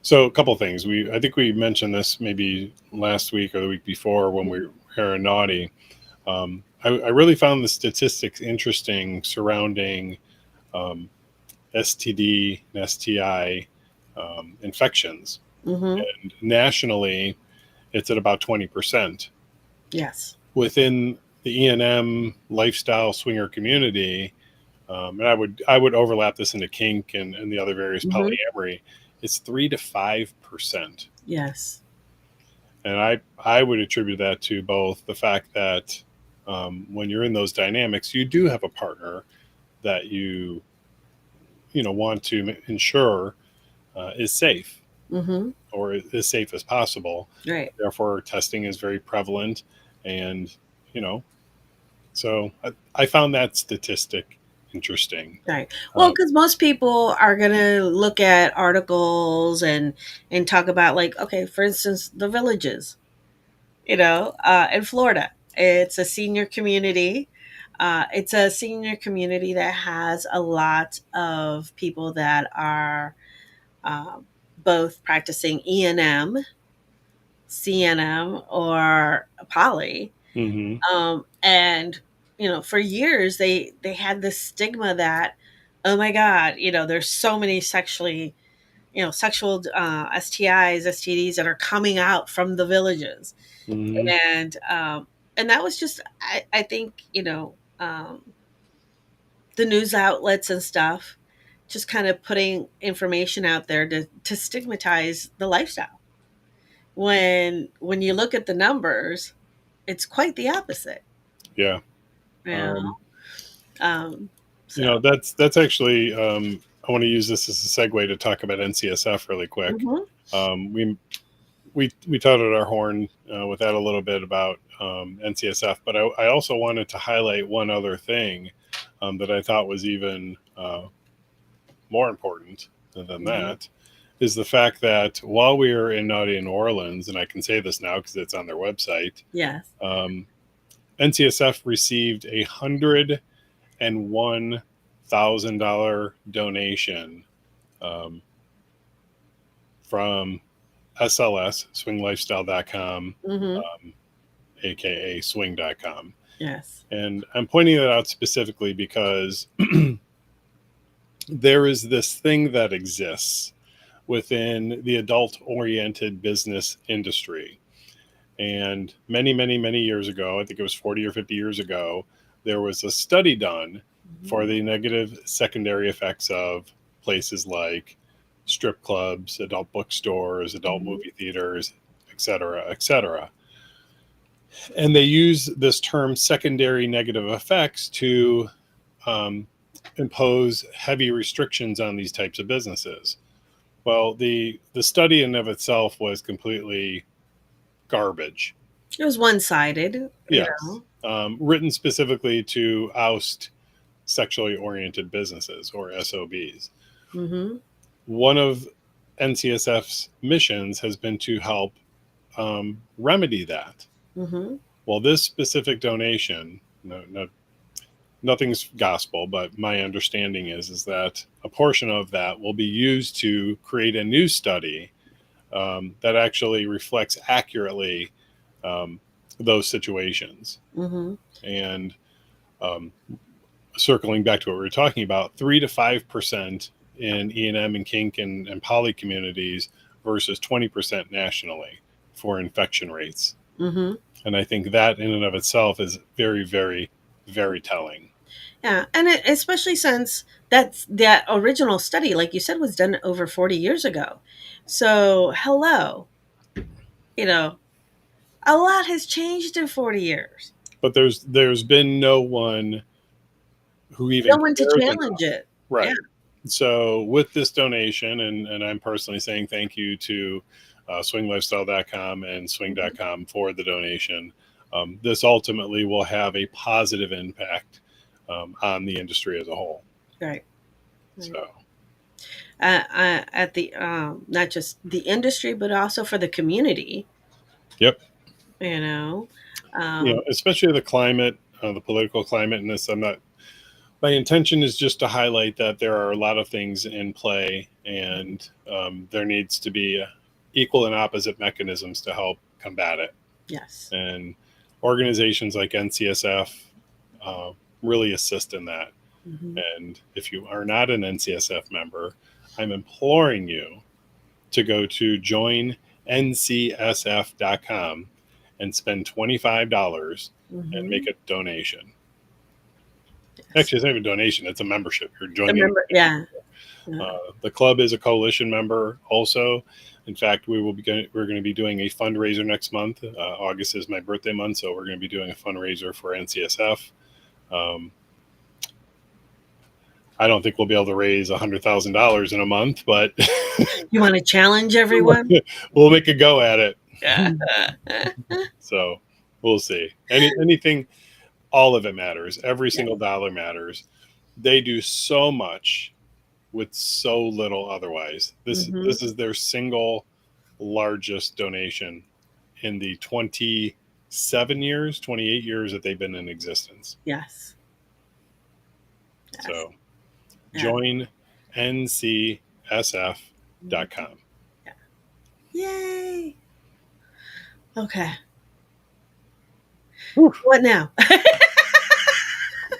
so a couple of things. I think we mentioned this maybe last week or the week before when we were here in Naughty. I really found the statistics interesting surrounding um, STD and STI infections. Hmm. And nationally, it's at about 20%. Yes. Within the E&M lifestyle swinger community, and I would overlap this into kink and the other various polyamory, it's 3 to 5%. Yes. And I would attribute that to both the fact that when you're in those dynamics, you do have a partner that you want to ensure is safe, Mm-hmm. or as safe as possible. Right. Therefore, testing is very prevalent, and so I found that statistic interesting. Right. Well, because most people are going to look at articles and talk about, like, okay, for instance, the Villages, in Florida. It's a senior community. It's a senior community that has a lot of people that are both practicing E&M, CNM, or poly. Mm-hmm. And for years they had this stigma that, oh my god, there's so many sexual STIs, STDs that are coming out from the Villages. Mm-hmm. And that was just, I think, the news outlets and stuff just kind of putting information out there to stigmatize the lifestyle, when you look at the numbers, it's quite the opposite. Yeah. you know um, That's actually, I want to use this as a segue to talk about NCSF really quick. Mhm. We touted our horn with that a little bit about NCSF, but I also wanted to highlight one other thing that I thought was even more important than Mhm. that, is the fact that while we were in Naughty New Orleans, and I can say this now because it's on their website, Yes. NCSF received $101,000 donation from SLS, swinglifestyle.com, Hmm. aka swing.com. Yes. And I'm pointing that out specifically because there is this thing that exists within the adult oriented business industry. And many, many, many years ago, I think it was 40 or 50 years ago, there was a study done for the negative secondary effects of places like strip clubs, adult bookstores, adult movie theaters, et cetera, et cetera. And they use this term secondary negative effects to um, impose heavy restrictions on these types of businesses. Well, the study in of itself was completely garbage. It was one-sided. Yes, written specifically to oust sexually oriented businesses, or SOBs. Mm-hmm. One of NCSF's missions has been to help remedy that. Mm-hmm. Well, this specific donation, nothing's gospel, but my understanding is that a portion of that will be used to create a new study that actually reflects accurately those situations. Mm-hmm. And circling back to what we were talking about, 3 to 5% in E&M and kink and poly communities versus 20% nationally for infection rates. Mm-hmm. And I think that in and of itself is very, very, very telling. Yeah, and especially since that original study, like you said, was done over 40 years ago. So, hello, you know, a lot has changed in 40 years. But there's been no one who even No one to cares challenge enough. it. Right. Yeah. So with this donation, and I'm personally saying thank you to swinglifestyle.com and swing.com for the donation. This ultimately will have a positive impact on the industry as a whole. Right. So At the not just the industry, but also for the community. Yep. You know, Especially the climate, the political climate in this. My intention is just to highlight that there are a lot of things in play, and there needs to be equal and opposite mechanisms to help combat it. yes. And organizations like NCSF really assist in that. Mm-hmm. And if you are not an NCSF member, I'm imploring you to go to joinNCSF.com and spend $25 and make a donation. Yes. Actually, it's not even a donation; it's a membership. You're joining. Yeah. The club is a coalition member also. In fact, we're going to be doing a fundraiser next month. August is my birthday month, so we're going to be doing a fundraiser for NCSF. I don't think we'll be able to raise $100,000 in a month, but You want to challenge everyone? we'll make a go at it. Yeah. So we'll see. Anything, all of it matters. Every single dollar matters. They do so much with so little otherwise. This is their single largest donation in the 28 years that they've been in existence. Yes. So join ncsf.com. Yay. Okay. Whew. What now?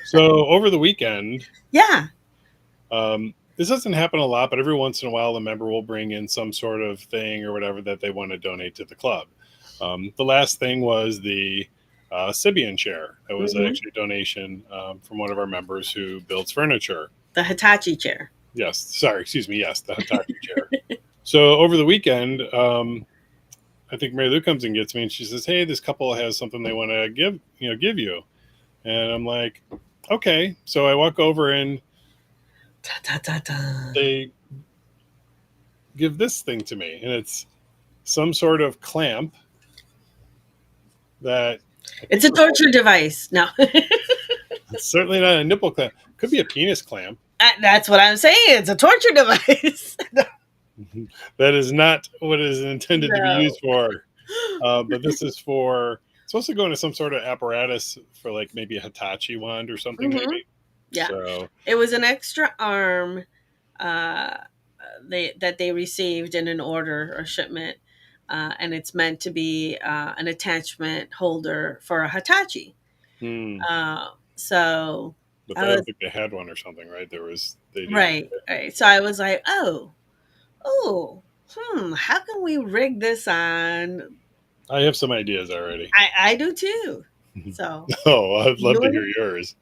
So over the weekend, Yeah. this doesn't happen a lot, but every once in a while, a member will bring in some sort of thing or whatever that they want to donate to the club. The last thing was the Sibian chair. That was actually a donation from one of our members who builds furniture. The Hitachi chair. Yes. Sorry. Excuse me. Yes. The Hitachi chair. So over the weekend, I think Marilu comes and gets me and she says, "Hey, this couple has something they want to give you." And I'm like, okay. So I walk over and they give this thing to me, and it's some sort of clamp that It's a torture device. No. it's certainly not a nipple clamp. Could be a penis clamp. That's what I'm saying. It's a torture device. That is not what it is intended to No. be used for. But this is for, it's supposed to go into some sort of apparatus for like maybe a Hitachi wand or something. Maybe. Yeah. So It was an extra arm that they received in an order or shipment, and it's meant to be an attachment holder for a Hitachi. So, but I don't think they had one or something, right? They right. So I was like, how can we rig this on? I have some ideas already. I do too. So, oh, I'd love to hear yours.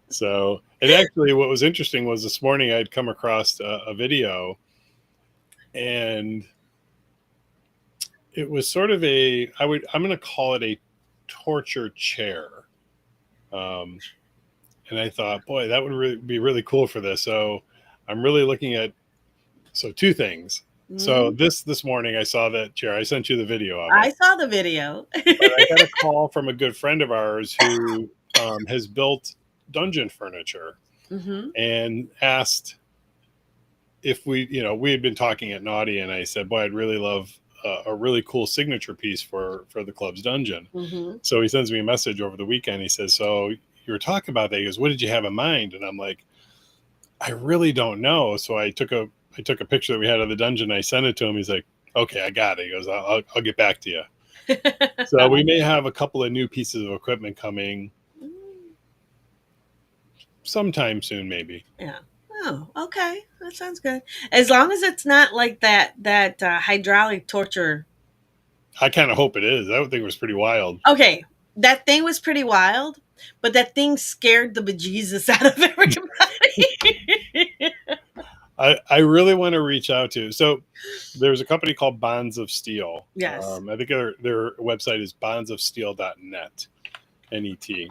So, and actually, what was interesting was this morning I'd come across a video, and it was sort of I'm going to call it a torture chair. And I thought, boy, that would be really cool for this. So I'm really looking at, two things. So this morning I saw that chair. I sent you the video of it. I saw the video. But I got a call from a good friend of ours who has built dungeon furniture and asked if we had been talking at Naughty, and I said, boy, I'd really love a really cool signature piece for the club's dungeon. So he sends me a message over the weekend. He says, so you were talking about that. He goes, what did you have in mind? And I'm like, I really don't know. So I took a picture that we had of the dungeon. I sent it to him. He's like, okay, I got it. He goes, I'll get back to you. So we may have a couple of new pieces of equipment coming sometime soon, maybe. Yeah. Oh, okay. That sounds good. As long as it's not like that hydraulic torture. I kind of hope it is. That thing was pretty wild. Okay. That thing was pretty wild, but that thing scared the bejesus out of everybody. I really want to reach out to. So there's a company called Bonds of Steel. Yes. I think their website is bondsofsteel.net, N-E-T.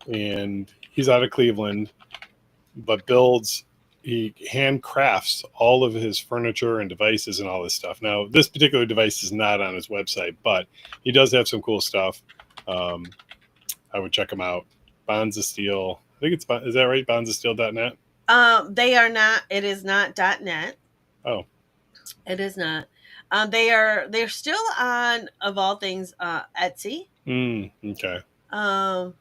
And he's out of Cleveland, but he handcrafts all of his furniture and devices and all this stuff. Now, this particular device is not on his website, but he does have some cool stuff. I would check him out. Bonds of Steel. I think is that right? Bondsofsteel.net? They are not. It is not .net. Oh, it is not. They're still on, of all things, Etsy. Okay. And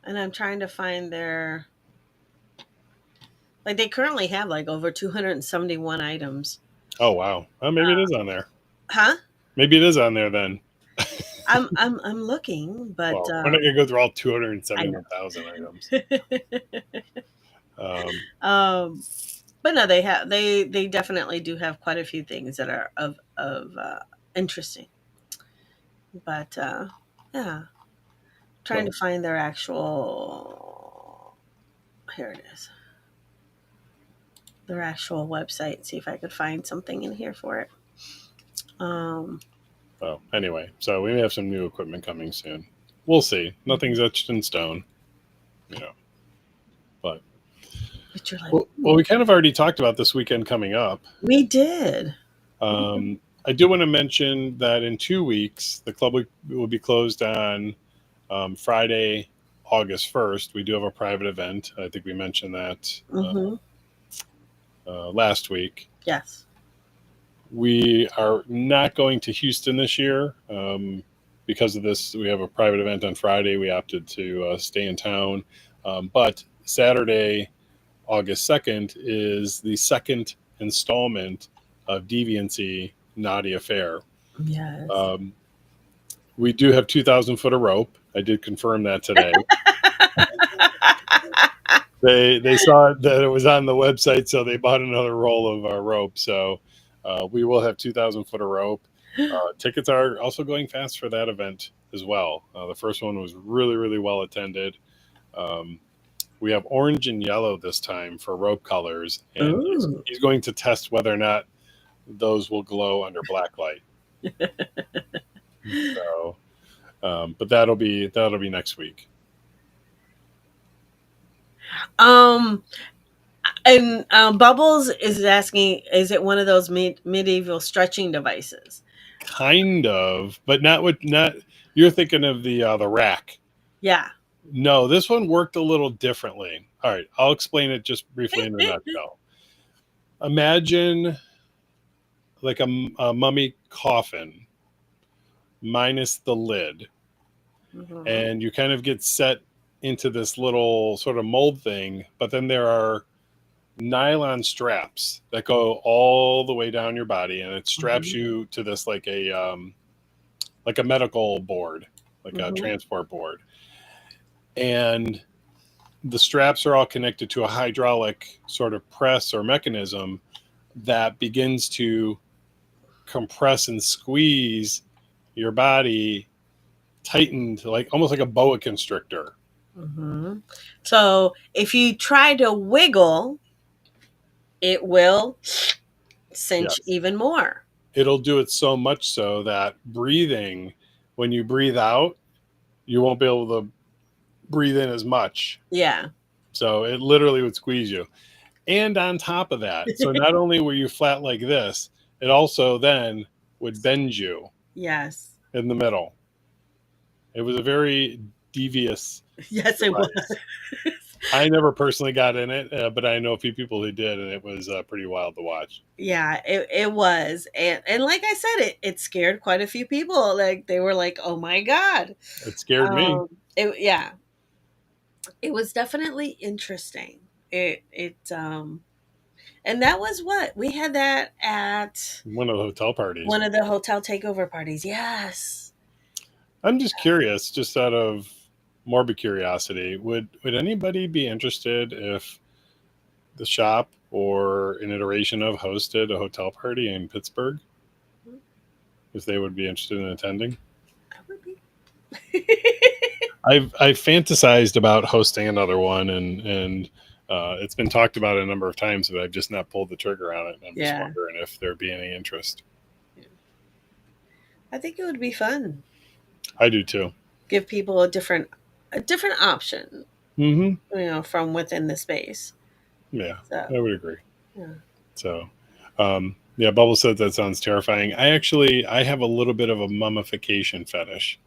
I'm trying to find their. Like, they currently have like over 271 items. Oh wow! Well, maybe it is on there. Huh? Maybe it is on there then. I'm looking, but well, we're not gonna go through all 271,000 items. But no, they definitely do have quite a few things that are of interesting. But yeah, trying So, to find their actual. Here it is. Their actual website. See if I could find something in here for it. oh, anyway, so we may have some new equipment coming soon. We'll see. Nothing's etched in stone, you know. But but you're like, well, we kind of already talked about this weekend coming up. we did. I do want to mention that in 2 weeks, the club will be closed on Friday, August 1st. We do have a private event. I think we mentioned that Mm-hmm. last week. Yes. We are not going to Houston this year. Because of this, we have a private event on Friday. We opted to stay in town. But Saturday, August 2nd, is the second installment of Deviancy Naughty Affair. Yes. We do have 2,000 foot of rope. I did confirm that today. They saw that it was on the website, so they bought another roll of rope. So we will have 2,000 foot of rope. Tickets are also going fast for that event as well. The first one was really, really well attended. We have orange and yellow this time for rope colors, and Ooh. he's going to test whether or not those will glow under black light. So, but that'll be next week. And Bubbles is asking, is it one of those medieval stretching devices? Kind of, but not. You're thinking of the rack. Yeah. No, this one worked a little differently. All right, I'll explain it just briefly in a nutshell. Imagine like a mummy coffin minus the lid, Mm-hmm. and you kind of get set into this little sort of mold thing, but then there are nylon straps that go all the way down your body, and it straps you to this like a medical board, like a transport board, and the straps are all connected to a hydraulic sort of press or mechanism that begins to compress and squeeze your body tightened, like almost like a boa constrictor. Mm-hmm. So if you try to wiggle, it will cinch even more. It'll do it so much so that breathing, when you breathe out, you won't be able to breathe in as much. Yeah. So it literally would squeeze you. And on top of that, so not only were you flat like this, it also then would bend you. Yes. In the middle. It was a very devious. Yes, device. it was. I never personally got in it, but I know a few people who did, and it was pretty wild to watch. Yeah, it was, and like I said, it scared quite a few people. Like they were like, "Oh my god!" It scared me. It was definitely interesting. And that was what we had that at one of the hotel parties. One of the hotel takeover parties. Yes. I'm just curious, just out of morbid curiosity, would anybody be interested if the shop or an iteration of hosted a hotel party in Pittsburgh? If they would be interested in attending? I would be. I've fantasized about hosting another one, and it's been talked about a number of times, but I've just not pulled the trigger on it. I'm just wondering if there'd be any interest. I think it would be fun. I do too. Give people a different option. Mm-hmm. You know, from within the space. Yeah, so, I would agree. Yeah. So, yeah, Bubble said that sounds terrifying. I have a little bit of a mummification fetish.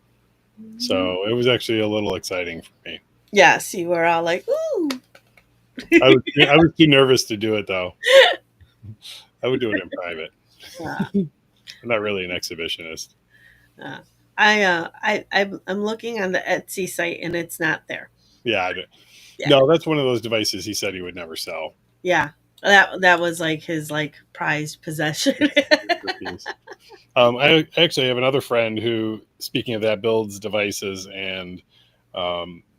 So it was actually a little exciting for me. Yes, you were all like, ooh. I was too nervous to do it, though. I would do it in private. I'm not really an exhibitionist. I'm looking on the Etsy site, and it's not there. Yeah, no, that's one of those devices he said he would never sell. Yeah, that was like his prized possession. I actually have another friend who, speaking of that, builds devices and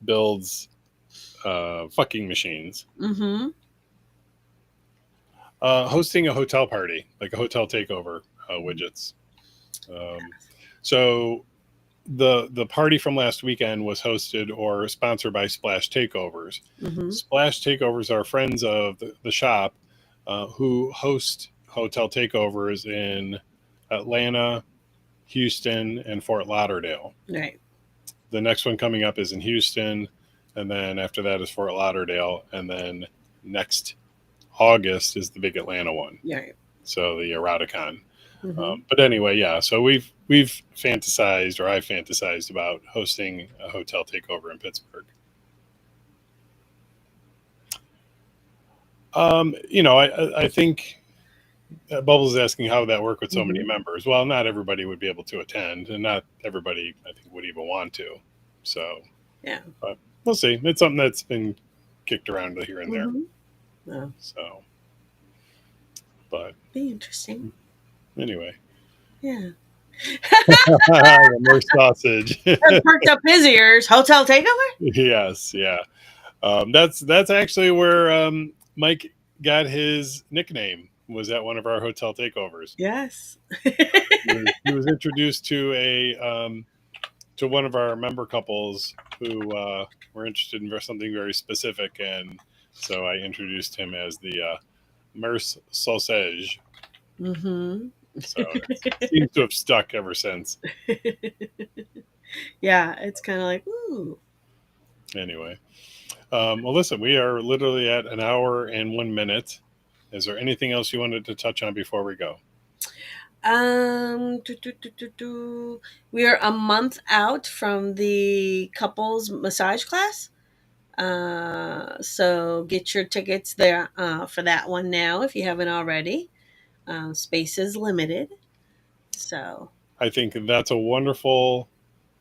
builds fucking machines. Mm-hmm. Hosting a hotel party, like a hotel takeover widgets. So the party from last weekend was hosted or sponsored by Splash Takeovers. Mm-hmm. Splash Takeovers are friends of the shop who host hotel takeovers in Atlanta, Houston, and Fort Lauderdale. Right. The next one coming up is in Houston, and then after that is Fort Lauderdale, and then next August is the big Atlanta one. Right. So the Eroticon. Mm-hmm. But anyway, yeah. So we've fantasized, or I've fantasized about hosting a hotel takeover in Pittsburgh. I think Bubbles is asking how would that work with so many members. Well, not everybody would be able to attend, and not everybody I think would even want to. So Yeah. but we'll see. It's something that's been kicked around here and there. Oh, So, but be interesting. anyway, Yeah. more sausage. That perked up his ears. Hotel takeover? Yes, yeah. That's actually where Mike got his nickname. Was at one of our hotel takeovers. Yes. He was introduced to to one of our member couples who were interested in something very specific, and so I introduced him as the Merce Sausage. Mm-hmm. So it seems to have stuck ever since. Yeah, it's kind of like, ooh. Anyway, well, listen, we are literally at an hour and 1 minute. Is there anything else you wanted to touch on before we go? We are a month out from the couples massage class. So get your tickets there for that one now if you haven't already. Space is limited. So I think that's a wonderful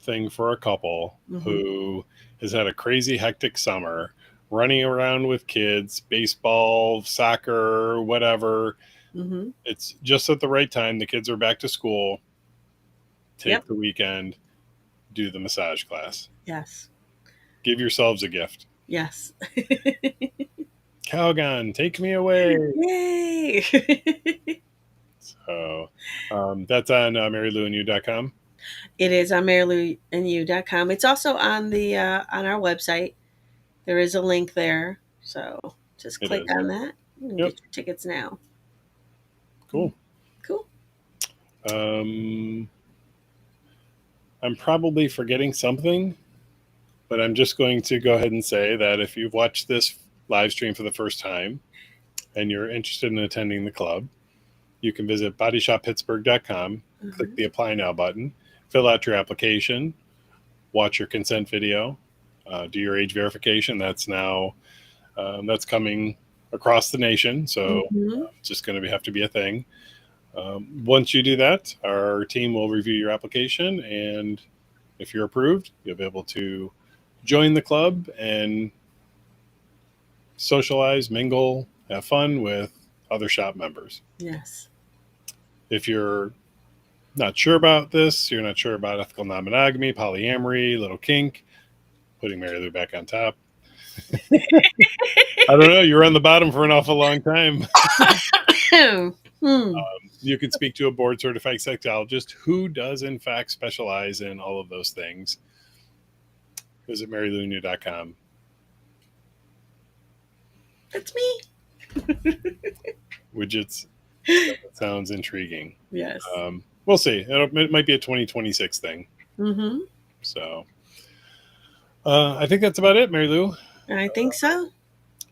thing for a couple Mhm. who has had a crazy hectic summer, running around with kids, baseball, soccer, whatever. mm-hmm. It's just at the right time. The kids are back to school. Take Yep. the weekend, do the massage class. Yes. Give yourselves a gift. Yes. Calgon, take me away. Yay. So that's on MaryLouandYou.com. It is on MaryLouandYou.com. It's also on the on our website. There is a link there. So just It click is, on yeah. that and Yep. get your tickets now. Cool. Cool. I'm probably forgetting something, but I'm just going to go ahead and say that if you've watched this live stream for the first time and you're interested in attending the club, you can visit bodyshoppittsburgh.com, click the Apply Now button, fill out your application, watch your consent video, do your age verification. That's now that's coming across the nation, so it's just going to have to be a thing. Once you do that, our team will review your application, and if you're approved, you'll be able to join the club and socialize, mingle, have fun with other shop members. Yes. If you're not sure about this, you're not sure about ethical non-monogamy, polyamory, little kink, putting Mary Lou back on top. I don't know. You were on the bottom for an awful long time. You can speak to a board-certified sexologist who does, in fact, specialize in all of those things. Visit MaryLouandYou.com. That's me. Widgets. That sounds intriguing. Yes. We'll see. It might be a 2026 thing. Mm-hmm. So I think that's about it, Mary Lou. I think so.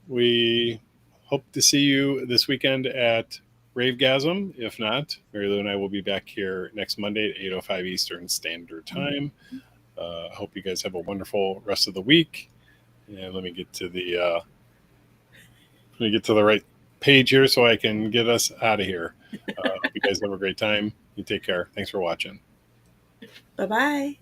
We hope to see you this weekend at Ravegasm. If not, Mary Lou and I will be back here next Monday at 8:05 Eastern Standard Time. I hope you guys have a wonderful rest of the week. And let me get to the right page here so I can get us out of here. Hope you guys have a great time. You take care. Thanks for watching. Bye-bye.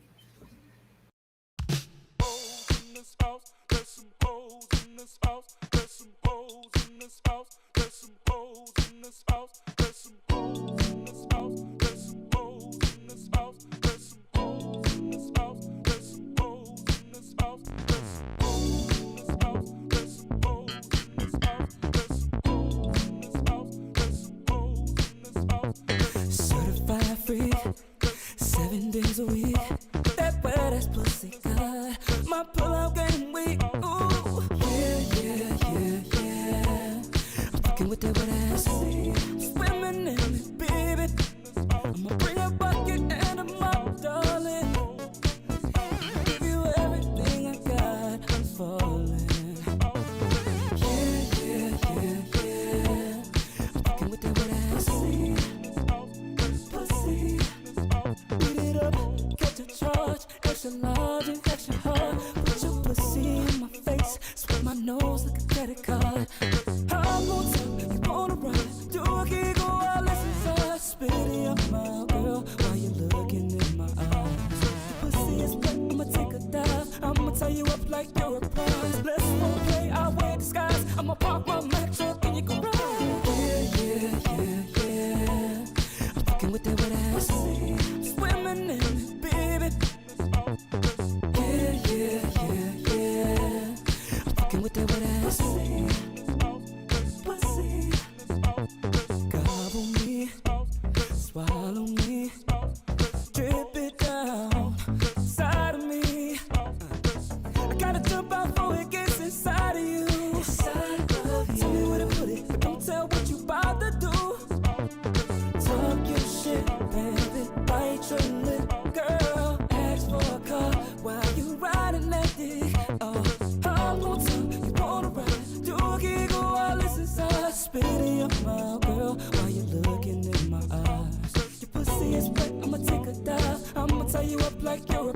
Certified free, 7 days a week. fucking with that wet ass. Swimming in it, baby. I'ma bring a bucket and a mop, darling. Give you everything I got, I'm falling. Yeah, yeah, yeah, yeah. I'm fucking with that wet ass. Pussy. Beat it up, catch a charge. Extra large and extra hard. Put your pussy in my face. Sweep my nose like a credit card. I'm on top, you wanna ride. Do a giggle while listen to spit in your mouth, girl, while you're looking in my eyes. Pussy is wet, I'ma take a dive. I'ma tie you up like you're a prize. Let's play, I'll wear disguise. I'ma park my Mack truck in your garage. Yeah, yeah, yeah, yeah. I'm fucking with that wet ass. Swimming in it, baby. Yeah, yeah, yeah, yeah. I'm fucking with that wet ass. Pussy. Gobble me, swallow me, drip it down inside of me. I gotta jump out before it gets inside of you. Tell me where to put it, but don't tell what you about to do. Talk your shit, baby, bite your lip, girl. Ask for a car while you riding that dick. Oh, I'm on top, you wanna ride. Do a giggle while it's inside. Spit in your mouth, girl, while you're looking in my eyes. Your pussy is wet, I'ma take a dive. I'ma tie you up like you're a